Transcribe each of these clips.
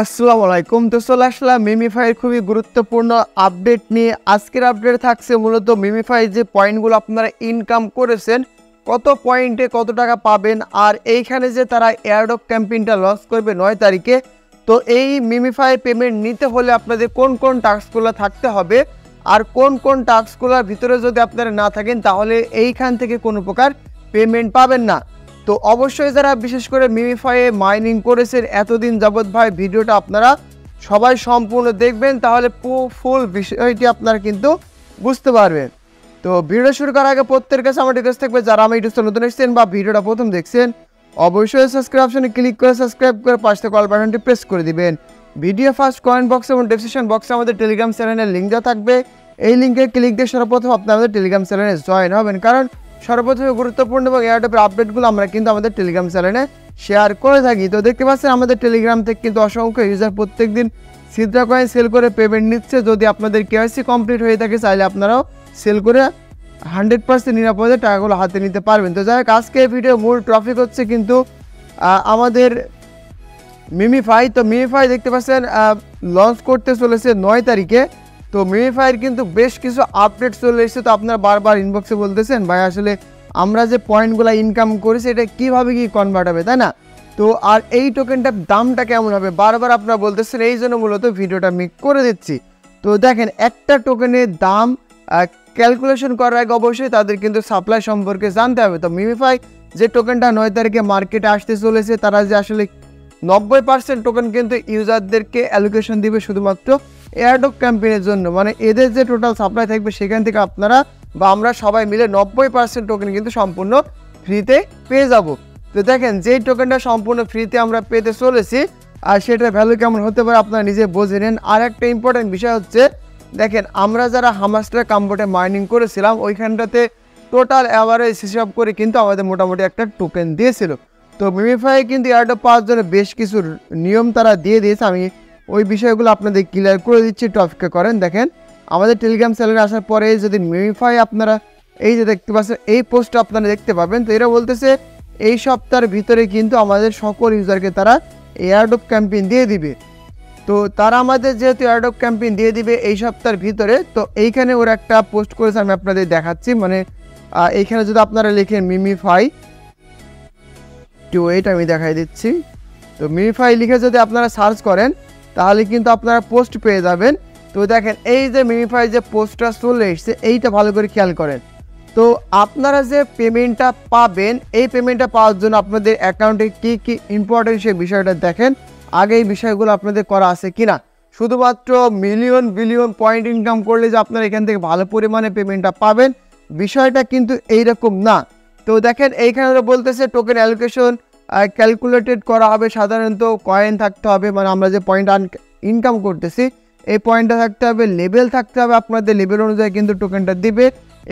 আসসালামু আলাইকুম। তো চলে আসলাম মিমিফাইয়ের খুবই গুরুত্বপূর্ণ আপডেট নিয়ে। আজকের আপডেট থাকছে মূলত মিমিফাই যে পয়েন্টগুলো আপনারা ইনকাম করেছেন, কত পয়েন্টে কত টাকা পাবেন, আর এইখানে যে তারা এয়ারড্রপ ক্যাম্পেইনটা লঞ্চ করবে 9 তারিখে। তো এই মিমিফাই পেমেন্ট নিতে হলে আপনাদের কোন কোন টাস্কগুলো থাকতে হবে, আর কোন কোন টাস্কগুলোর ভিতরে যদি আপনারা না থাকেন তাহলে এইখান থেকে কোনো প্রকার পেমেন্ট পাবেন না। তো অবশ্যই যারা বিশেষ করে মিমিফাইয়ে মাইনিং করেছেন এতদিন যাবৎ ভাই, ভিডিওটা আপনারা সবাই সম্পূর্ণ দেখবেন, তাহলে ফুল বিষয়টি আপনারা কিন্তু বুঝতে পারবেন। তো ভিডিও শুরু করার আগে প্রত্যেকের কাছে আমার রিকোয়েস্ট থাকবে, যারা আমার ইউটিউব নতুন এসেছেন বা ভিডিওটা প্রথম দেখছেন অবশ্যই সাবস্ক্রাইব অপশনে ক্লিক করে সাবস্ক্রাইব করে পাশে কল বাটনটি প্রেস করে দিবেন। ভিডিও ফার্স্ট কমেন্ট বক্স এবং ডেসক্রিপশন বক্সে আমাদের টেলিগ্রাম চ্যানেলের লিঙ্ক দেওয়া থাকবে। এই লিঙ্কে ক্লিক দিয়ে সর্বপ্রথম আপনারা আমাদের টেলিগ্রাম চ্যানেলে জয়েন হবেন, কারণ সর্বপ্রথম গুরুত্বপূর্ণ এবং এয়ারড্রপের আপডেটগুলো আমরা কিন্তু আমাদের টেলিগ্রাম চ্যানেলে শেয়ার করে থাকি। তো দেখতে পাচ্ছেন আমাদের টেলিগ্রাম থেকে কিন্তু অসংখ্য ইউজার প্রত্যেকদিন সিদ্রা কয়েন সেল করে পেমেন্ট নিচ্ছে। যদি আপনাদের কেওয়াইসি কমপ্লিট হয়ে থাকে চাইলে আপনারাও সেল করে 100% নিরাপদে টাকাগুলো হাতে নিতে পারবেন। তো যাই হোক, আজকে ভিডিও মূল টপিক হচ্ছে কিন্তু আমাদের মিমিফাই। তো মিমিফাই দেখতে পাচ্ছেন লঞ্চ করতে চলেছে 9 তারিখে। তো মিমিফাইয়ের কিন্তু বেশ কিছু আপডেট চলে এসেছে। তো আপনারা বারবার ইনবক্সে বলতেছেন ভাই আসলে আমরা যে পয়েন্টগুলো ইনকাম করেছি এটা কীভাবে কি কনভার্ট হবে, তাই না? তো আর এই টোকেনটার দামটা কেমন হবে বারবার আপনারা বলতেছেন, এই জন্য মূলত ভিডিওটা আমি করে দিচ্ছি। তো দেখেন, একটা টোকেনের দাম ক্যালকুলেশন করার আগে অবশ্যই তাদের কিন্তু সাপ্লাই সম্পর্কে জানতে হবে। তো মিমিফাই যে টোকেনটা 9 তারিখে মার্কেটে আসতে চলেছে, তারা যে আসলে 90% টোকেন কিন্তু ইউজারদেরকে অ্যালোকেশন দিবে শুধুমাত্র এয়ারড্রপ ক্যাম্পেইনের জন্য। মানে এদের যে টোটাল সাপ্লাই থাকবে সেখান থেকে আপনারা বা আমরা সবাই মিলে 90% টোকেন কিন্তু সম্পূর্ণ ফ্রিতে পেয়ে যাব। তো দেখেন, যেই টোকেনটা সম্পূর্ণ ফ্রিতে আমরা পেতে চলেছি আর সেটার ভ্যালু কেমন হতে পারে আপনারা নিজে বুঝে নেন। আর একটা ইম্পর্টেন্ট বিষয় হচ্ছে, দেখেন আমরা যারা হামাস্টার কাম্বোটে মাইনিং করেছিলাম ওইখানটাতে টোটাল অ্যাভারেজ হিসাব করে কিন্তু আমাদের মোটামুটি একটা টোকেন দিয়েছিল। তো মিমিফাই কিন্তু এয়ারড্রপ পাওয়ার জন্য বেশ কিছু নিয়ম তারা দিয়ে দিয়েছে। আমি ওই বিষয়গুলো আপনাদের ক্লিয়ার করে দিচ্ছি, একটু অপেক্ষা করেন। দেখেন, আমাদের টেলিগ্রাম চ্যানেলে আসার পরে যদি মিমিফাই আপনারা এই যে দেখতে পাচ্ছেন এই পোস্টটা আপনারা দেখতে পাবেন। তো এরা বলতেছে এই সপ্তাহের ভিতরে কিন্তু আমাদের সকল ইউজারকে তারা এয়ারড্রপ ক্যাম্পেইন দিয়ে দিবে। তো তারা আমাদের যেহেতু এয়ারড্রপ ক্যাম্পেইন দিয়ে দিবে এই সপ্তাহের ভিতরে, তো এইখানে ওরা একটা পোস্ট করেছে, আমি আপনাদের দেখাচ্ছি। মানে এইখানে যদি আপনারা লিখেন মিমিফাই টু এইট, আমি দেখাই দিচ্ছি। তো মিমিফাই লিখে যদি আপনারা সার্চ করেন তাহলে কিন্তু আপনারা পোস্ট পেয়ে যাবেন। তো দেখেন, এই যে মিমিফাই যে পোস্টটা চলে এসছে এইটা ভালো করে খেয়াল করেন। তো আপনারা যে পেমেন্টটা পাবেন এই পেমেন্টটা পাওয়ার জন্য আপনাদের অ্যাকাউন্টে কী কী ইম্পর্টেন্ট সেই বিষয়টা দেখেন। আগে এই বিষয়গুলো আপনাদের করা আছে কিনা। শুধুমাত্র মিলিয়ন বিলিয়ন পয়েন্ট ইনকাম করলে যে আপনারা এখান থেকে ভালো পরিমাণে পেমেন্টটা পাবেন বিষয়টা কিন্তু এইরকম না। তো দেখেন, এইখানে বলতেছে টোকেন অ্যালোকেশন ক্যালকুলেটেড করা হবে, সাধারণত কয়েন থাকতে হবে, মানে আমরা যে পয়েন্ট ইনকাম করতেছি এই পয়েন্টটা থাকতে হবে, লেভেল থাকতে হবে, আপনাদের লেভেল অনুযায়ী কিন্তু টোকেনটা দিবে,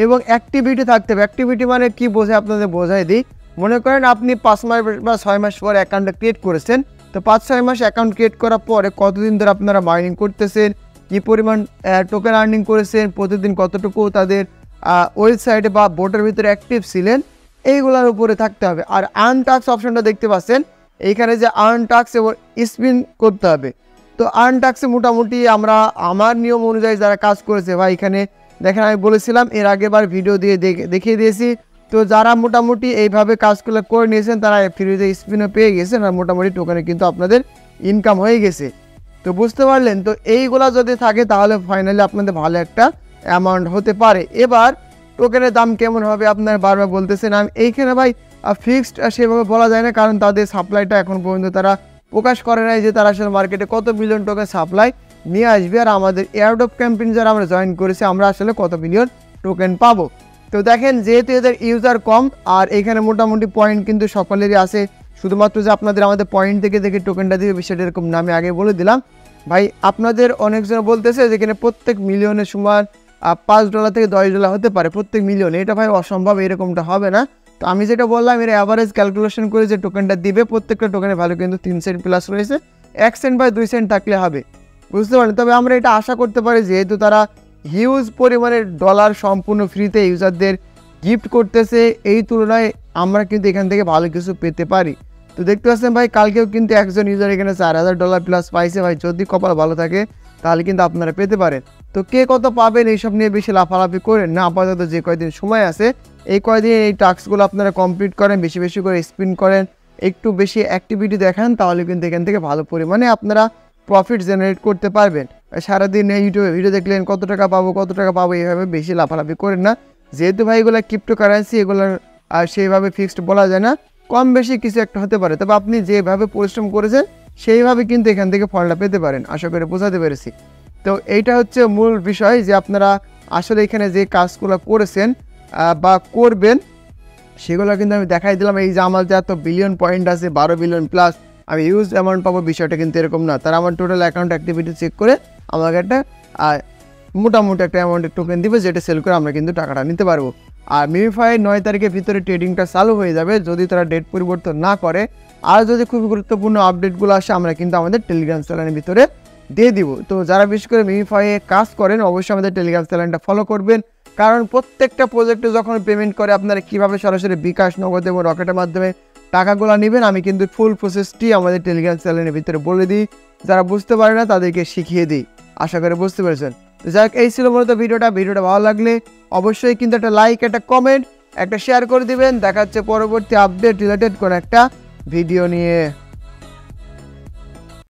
এবং অ্যাক্টিভিটি থাকতে হবে। অ্যাক্টিভিটি মানে কি বোঝায় আপনাদের বোঝাই দিই। মনে করেন আপনি 5 মাস বা 6 মাস পরে অ্যাকাউন্টটা ক্রিয়েট করেছেন। তো 5-6 মাস অ্যাকাউন্ট ক্রিয়েট করার পরে কতদিন ধরে আপনারা মাইনিং করতেছেন, কী পরিমাণ টোকেন আর্নিং করেছেন, প্রতিদিন কতটুকু তাদের ওয়েবসাইটে বা বোটের ভিতরে অ্যাক্টিভ ছিলেন, এইগুলোর উপরে থাকতে হবে। আর আর্ন টাস্ক অপশনটা দেখতে পাচ্ছেন, এইখানে যে আর্ন টাস্ক এবং স্পিন করতে হবে। তো আর্ন টাস্কে মোটামুটি আমরা আমার নিয়ম অনুযায়ী যারা কাজ করেছে ভাই, এখানে দেখেন আমি বলেছিলাম এর আগেবার ভিডিও দিয়ে দেখিয়ে দিয়েছি। তো যারা মোটামুটি এইভাবে কাজগুলো করে নিয়েছেন তারা ফ্রিতে স্পিনও পেয়ে গেছেন আর মোটামুটি টোকেনে কিন্তু আপনাদের ইনকাম হয়ে গেছে। তো বুঝতে পারলেন। তো এইগুলা যদি থাকে তাহলে ফাইনালি আপনাদের ভালো একটা অ্যামাউন্ট হতে পারে। এবার টোকেনের দাম কেমন হবে আপনারা বারবার বলতেছেন। আমি এইখানে ভাই ফিক্সড সেভাবে বলা যায় না, কারণ তাদের সাপ্লাইটা এখন পর্যন্ত তারা প্রকাশ করে নাই যে তারা আসলে মার্কেটে কত মিলিয়ন টোকেন সাপ্লাই নিয়ে আসবে, আর আমাদের এয়ারড্রপ ক্যাম্পেইন যারা আমরা জয়েন করেছি আমরা আসলে কত মিলিয়ন টোকেন পাবো। তো দেখেন, যেহেতু এদের ইউজার কম আর এখানে মোটামুটি পয়েন্ট কিন্তু সকলেরই আছে, শুধুমাত্র যে আপনাদের আমাদের পয়েন্ট থেকে দেখে টোকেনটা দিবে বিষয়টা এরকম না। আমি আগে বলে দিলাম ভাই, আপনাদের অনেকজন বলতেছে যেখানে প্রত্যেক মিলিয়নের সমান $5 থেকে $10 হতে পারে প্রত্যেক মিলিয়নে। এটা ভাই অসম্ভব, এরকমটা হবে না। তো আমি যেটা বললাম এর অ্যাভারেজ ক্যালকুলেশন করে যে টোকেনটা দিবে, প্রত্যেকটা টোকেনের ভ্যালু কিন্তু 3 সেন্ট প্লাস রয়েছে, 1 সেন্ট বা 2 সেন্ট থাকলে হবে, বুঝতে পারেন। তবে আমরা এটা আশা করতে পারি যেহেতু তারা হিউজ পরিমাণের ডলার সম্পূর্ণ ফ্রিতে ইউজারদের গিফট করতেছে, এই তুলনায় আমরা কিন্তু এখান থেকে ভালো কিছু পেতে পারি। তো দেখতে পাচ্ছেন ভাই কালকেও কিন্তু একজন ইউজার এখানে $4000 প্লাস পাইছে ভাই। যদি কপাল ভালো থাকে তাহলে কিন্তু আপনারা পেতে পারেন। তো কে কত পাবেন এইসব নিয়ে বেশি লাফালাফি করেন না, আপাতত যে কয়দিন সময় আছে এই কয়দিন এই টাস্কগুলো আপনারা কমপ্লিট করেন, বেশি বেশি করে স্পিন করেন, একটু বেশি অ্যাক্টিভিটি দেখান, তাহলে কিন্তু এখান থেকে ভালো পরিমাণে আপনারা প্রফিট জেনারেট করতে পারবেন। সারাদিন ইউটিউবে ভিডিও দেখলেন কত টাকা পাবো এইভাবে বেশি লাফালাফি করেন না। যেহেতু ভাই এগুলো ক্রিপ্টোকারেন্সি, এগুলোর সেইভাবে ফিক্সড বলা যায় না, কম বেশি কিছু একটা হতে পারে। তবে আপনি যেভাবে পরিশ্রম করেছেন সেইভাবে কিন্তু এখান থেকে ফলটা পেতে পারেন, আশা করে বোঝাতে পেরেছি। তো এইটা হচ্ছে মূল বিষয় যে আপনারা আসলে এখানে যে কাজগুলো করেছেন বা করবেন সেগুলো কিন্তু আমি দেখাই দিলাম। এই যে আমার যে এত বিলিয়ন পয়েন্ট আছে 12 বিলিয়ন প্লাস, আমি ইউজ অ্যামাউন্ট পাবো, বিষয়টা কিন্তু এরকম না। তারা আমার টোটাল অ্যাকাউন্ট অ্যাক্টিভিটি চেক করে আমাকে একটা মোটামুটি একটা অ্যামাউন্টের টোকেন দিবে, যেটা সেল করে আমরা কিন্তু টাকাটা নিতে পারবো। আর মিমিফাই 9 তারিখের ভিতরে ট্রেডিংটা চালু হয়ে যাবে যদি তারা ডেট পরিবর্তন না করে। আর যদি খুবই গুরুত্বপূর্ণ আপডেটগুলো আসে আমরা কিন্তু আমাদের টেলিগ্রাম চ্যানেলের ভিতরে দিয়ে দিব। তো যারা বিশেষ করে মিমিফাইয়ে কাজ করেন অবশ্যই আমাদের টেলিগ্রাম চ্যানেলটা ফলো করবেন, কারণ প্রত্যেকটা প্রজেক্টে যখন পেমেন্ট করে আপনারা কীভাবে সরাসরি বিকাশ, নগদ এবং রকেটের মাধ্যমে টাকাগুলো নেবেন আমি কিন্তু ফুল প্রসেসটি আমাদের টেলিগ্রাম চ্যানেলের ভিতরে বলে দিই। যারা বুঝতে পারে না তাদেরকে শিখিয়ে দিই, আশা করে বুঝতে পেরেছেন। তো যাই হোক, এই ছিল মূলত ভিডিওটা ভালো লাগলে অবশ্যই কিন্তু একটা লাইক, একটা কমেন্ট, একটা শেয়ার করে দিবেন। দেখা হচ্ছে পরবর্তী আপডেট রিলেটেড কোনো একটা ভিডিও নিয়ে।